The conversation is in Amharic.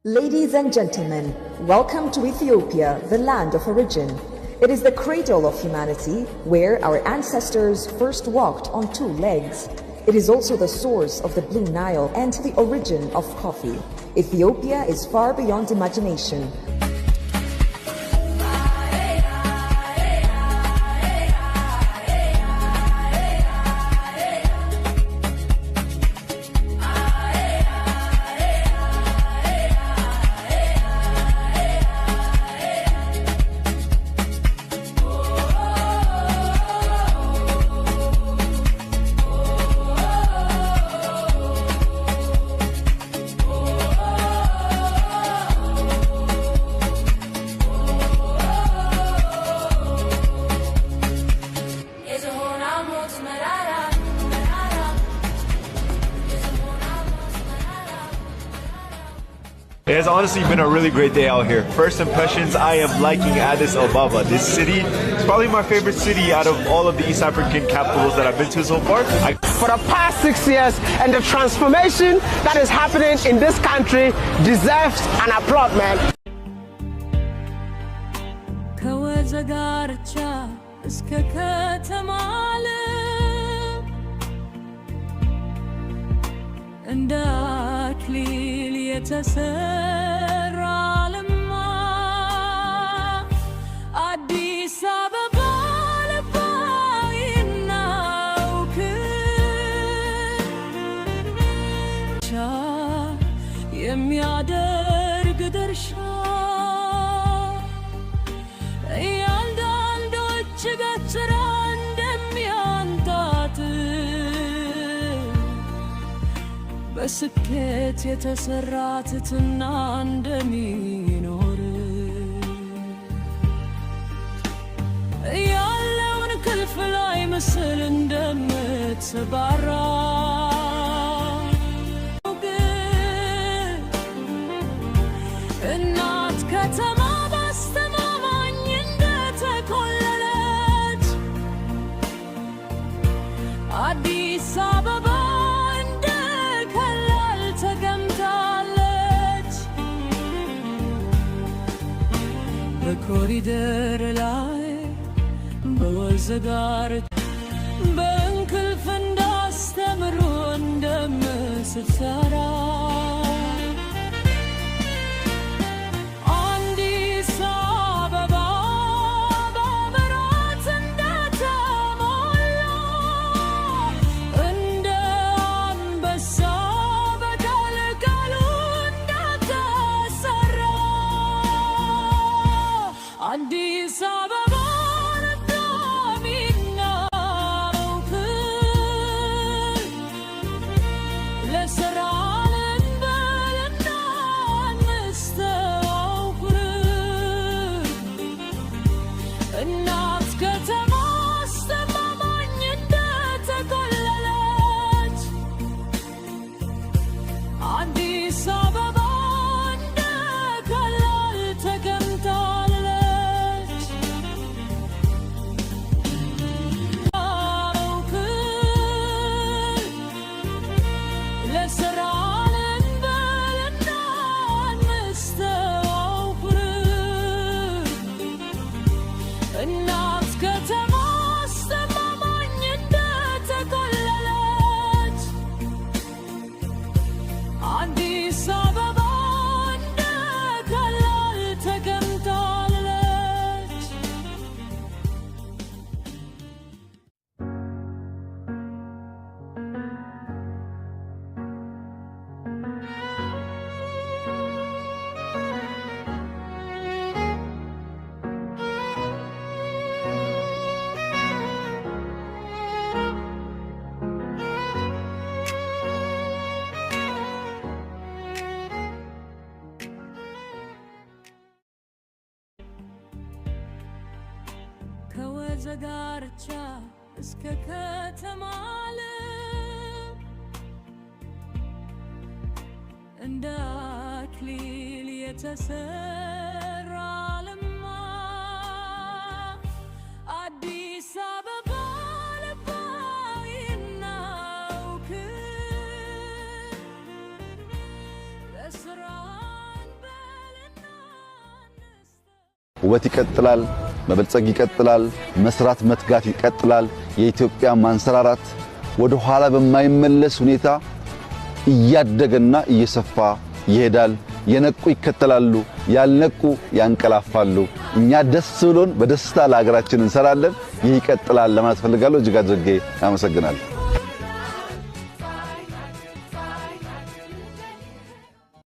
Ladies and gentlemen, welcome to Ethiopia, the land of origin. It is the cradle of humanity, where our ancestors first walked on two legs. It is also the source of the Blue Nile and the origin of coffee. Ethiopia is far beyond imagination. It has honestly been a really great day out here. First impressions, I am liking Addis Ababa. This city is probably my favorite city out of all of the East African capitals that I've been to so far. For the past 6 years, and the transformation that is happening in this country deserves an applaud, man. የተሰራ ለማ አዲስ አበባ ልባይናውክ የሚያደርግ ድርሻ እያንዳንዶች ገጽራ እንደሚያንታት በስኬት የተሰራ ትትና እንደሚኖር ያለውን ክልፍ ላይ ምስል እንደምትባራ እናት ከተማ ባስተማማኝ እንደተኮለለች አዲስ አበባ በኮሪደር ላይ በወንዝ ጋር በእንቅልፍ እንዳስተምሩ እንደምትሰራ አዲስ አበባ በመብራት እንደተሞላ እንደ አንበሳ በቀልቀሉ እንደተሰራ አዲስ አበባ እንደሚናውክ ለስራ ልንበልና እንስተዋውቅ እናት ከተማ አስተማማኝ እንደተቆለለች አዲስ አበባ እንደ ቀላል ተገምታለች ለስራ ልንበልና እንስተዋውቅ እናት ከተማ አስተማማኝ እንደተቆለለች አዲስ አበባ እንደ ቀላል ተገምታለች። ከወንዝ ዳርቻ እስከ ከተማ እንደ አክሊል የተሰራ ለማ አዲስ አበባ ልባይናውክ ለስራ ውበት ይቀጥላል፣ መበልጸግ ይቀጥላል፣ መስራት መትጋት ይቀጥላል። የኢትዮጵያ ማንሰራራት ወደ ኋላ በማይመለስ ሁኔታ እያደገና እየሰፋ ይሄዳል። የነቁ ይከተላሉ፣ ያልነቁ ያንቀላፋሉ። እኛ ደስ ብሎን በደስታ ለሀገራችን እንሰራለን። ይህ ይቀጥላል ለማለት ፈልጋለሁ። እጅግ አድርጌ አመሰግናለሁ።